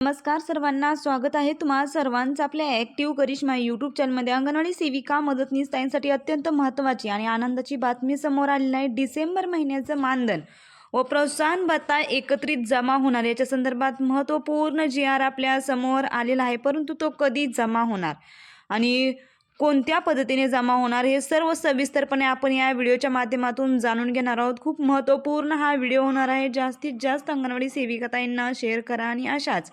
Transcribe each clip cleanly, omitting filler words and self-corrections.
नमस्कार सर्वांना, स्वागत आहे तुम्हा सर्वांचं आपल्या ॲक्टिव्ह करिश्मा यूट्यूब चॅनलमध्ये. अंगणवाडी सेविका मदतनीस ताईंसाठी अत्यंत महत्त्वाची आणि आनंदाची बातमी समोर आलेली आहे. डिसेंबर महिन्याचं मानधन व प्रोत्साहन भत्ता एकत्रित जमा होणार याच्या संदर्भात महत्त्वपूर्ण GR आपल्या समोर आलेला आहे. परंतु तो कधी जमा होणार आणि कोणत्या पद्धतीने जमा होणार हे सर्व सविस्तरपणे आपण या व्हिडिओच्या माध्यमातून जाणून घेणार आहोत. खूप महत्त्वपूर्ण हा व्हिडिओ होणार आहे. जास्तीत जास्त अंगणवाडी सेविका ताईंना शेअर करा आणि अशाच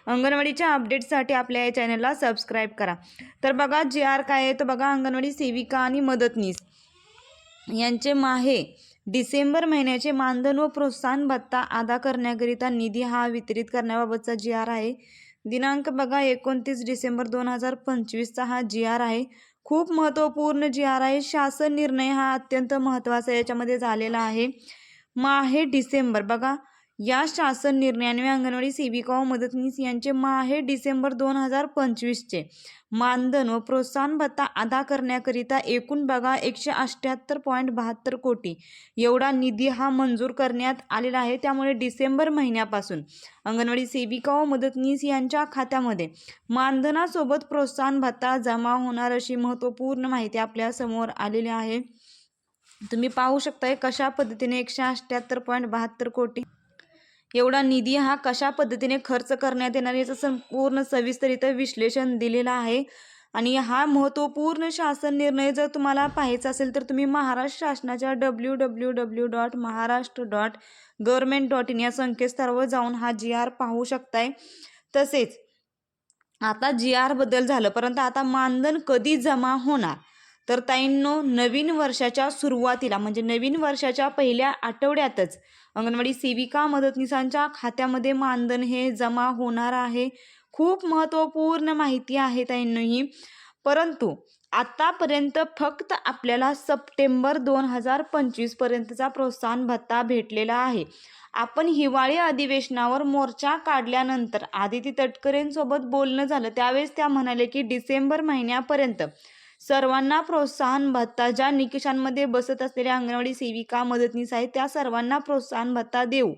अंगणवाडीच्या अपडेट्ससाठी आपल्या या चॅनलला सबस्क्राईब करा. तर बघा GR काय आहे, तर बघा अंगणवाडी सेविका आणि मदतनीस यांचे माहे डिसेंबर महिन्याचे मानधन व प्रोत्साहन भत्ता अदा करण्याकरिता निधी हा वितरित करण्याबाबतचा GR आहे. दिनांक बघा 29 डिसेंबर 2025चा हा GR आहे. खूप महत्त्वपूर्ण GR आहे. शासन निर्णय हा अत्यंत महत्त्वाचा याच्यामध्ये झालेला आहे. माहे डिसेंबर बघा, या शासन निर्णयाने अंगणवाडी सेविका व मदतनीस यांचे माहे डिसेंबर 2025चे मानधन व प्रोत्साहन भत्ता अदा करण्याकरिता एकूण बघा 178.72 कोटी एवढा निधी हा मंजूर करण्यात आलेला आहे. त्यामुळे डिसेंबर महिन्यापासून अंगणवाडी सेविका व मदतनीस यांच्या खात्यामध्ये मानधनासोबत प्रोत्साहन भत्ता जमा होणार अशी महत्त्वपूर्ण माहिती आपल्या समोर आलेली आहे. तुम्ही पाहू शकताय कशा पद्धतीने 178.72 कोटी एवढा निधी हा कशा पद्धतीने खर्च करण्यात येणार याचं संपूर्ण सविस्तरित विश्लेषण दिलेलं आहे. आणि हा महत्त्वपूर्ण शासन निर्णय जर तुम्हाला पाहायचा असेल तर तुम्ही महाराष्ट्र शासनाच्या www.maharashtra.government.in या संकेतस्थळावर जाऊन हा GR पाहू शकताय. तसेच आता GR बद्दल झालं, परंतु आता मानधन कधी जमा होणार, तर ताईंनो नवीन वर्षाच्या सुरुवातीला म्हणजे नवीन वर्षाच्या पहिल्या आठवड्यातच अंगणवाडी सेविका मदतनीसांच्या खात्यामध्ये मानधन हे जमा होणार आहे. खूप महत्त्वपूर्ण माहिती आहे ताईंनो ही. परंतु आतापर्यंत फक्त आपल्याला सप्टेंबर 2025 पर्यंतचा प्रोत्साहन भत्ता भेटलेला आहे. आपण हिवाळी अधिवेशनावर मोर्चा काढल्यानंतर आदिती तटकरेंसोबत बोलणं झालं, त्यावेळेस त्या म्हणाले की डिसेंबर महिन्यापर्यंत सर्वांना प्रोत्साहन भत्ता, ज्या निकषांमध्ये बसत असलेल्या अंगणवाडी सेविका मदतनीस आहेत त्या सर्वांना प्रोत्साहन भत्ता देऊ.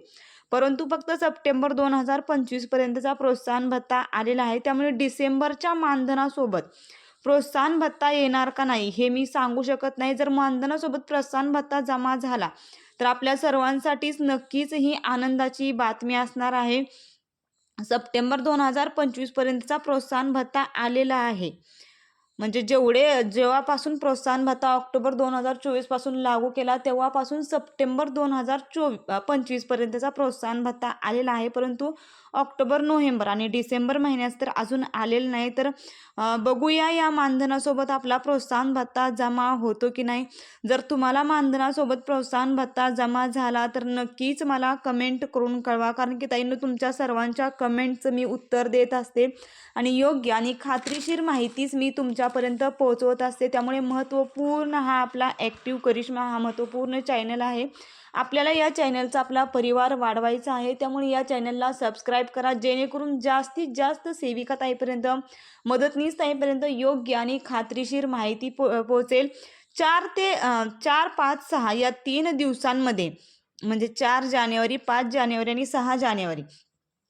परंतु फक्त सप्टेंबर 2025 पर्यंतचा प्रोत्साहन भत्ता आलेला आहे. त्यामुळे डिसेंबरच्या मानधनासोबत प्रोत्साहन भत्ता येणार का नाही हे मी सांगू शकत नाही. जर मानधनासोबत प्रोत्साहन भत्ता जमा झाला तर आपल्या सर्वांसाठीच नक्कीच ही आनंदाची बातमी असणार आहे. सप्टेंबर 2025 पर्यंतचा प्रोत्साहन भत्ता आलेला आहे. म्हणजे जेव्हापासून प्रोत्साहन भत्ता ऑक्टोबर 2024 पासून लागू केला तेव्हापासून सप्टेंबर 2025 पर्यंतचा प्रोत्साहन भत्ता आलेला आहे. परंतु ऑक्टोबर, नोव्हेंबर आणि डिसेंबर महिन्यात तर अजून आलेलं नाही. तर बघूया या मानधनासोबत आपला प्रोत्साहन भत्ता जमा होतो की नाही. जर तुम्हाला मानधनासोबत प्रोत्साहन भत्ता जमा झाला तर नक्कीच मला कमेंट करून कळवा, कारण की ताईंनो तुमच्या सर्वांच्या कमेंटचं मी उत्तर देत असते आणि योग्य आणि खात्रीशीर माहितीच मी तुमच्यापर्यंत पोहोचवत असते. त्यामुळे महत्त्वपूर्ण हा आपला ॲक्टिव्ह करिश्मा हा महत्त्वपूर्ण चॅनल आहे. आपल्याला या चॅनलचा आपला परिवार वाढवायचा आहे. त्यामुळे या चॅनलला सबस्क्राईब करा, जेणेकरून जास्तीत जास्त सेविका ताईपर्यंत, मदतनीस ताईपर्यंत योग्य आणि खात्रीशीर माहिती पोहोचेल. 4 ते 4, 5, 6 या 3 दिवसांमध्ये म्हणजे 4 जानेवारी, 5 जानेवारी आणि 6 जानेवारी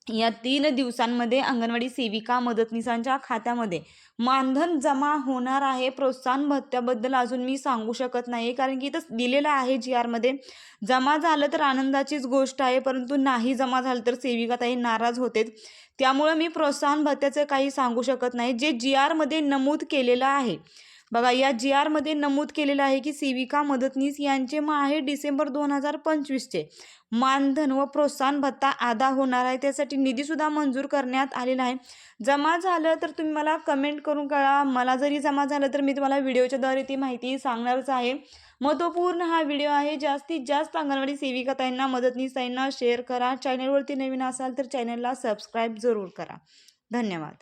या 3 दिवसांमध्ये अंगणवाडी सेविका मदतनीसांच्या खात्यामध्ये मानधन जमा होणार आहे. प्रोत्साहन भत्त्याबद्दल अजून मी सांगू शकत नाही, कारण की इथं दिलेलं आहे GR मध्ये. जमा झालं तर आनंदाचीच गोष्ट आहे, परंतु नाही जमा झालं तर सेविका ताई नाराज होते. त्यामुळे मी प्रोत्साहन भत्त्याचं काही सांगू शकत नाही. जे GR मध्ये नमूद केलेलं आहे बघा, या GR मध्ये नमूद केलेलं आहे की सेविका मदतनीस यांचे माहे डिसेंबर 2025चे मानधन व प्रोत्साहन भत्ता अदा होणार आहे. त्यासाठी निधीसुद्धा मंजूर करण्यात आलेला आहे. जमा झालं तर तुम्ही मला कमेंट करून कळवा. मला जरी जमा झालं तर मी तुम्हाला व्हिडिओच्याद्वारे ती माहिती सांगणारच आहे. महत्त्वपूर्ण हा व्हिडिओ आहे. जास्तीत जास्त अंगणवाडी सेविका ताईंना, मदतनीस ताईंना शेअर करा. चॅनलवरती नवीन असाल तर चॅनलला सबस्क्राईब जरूर करा. धन्यवाद.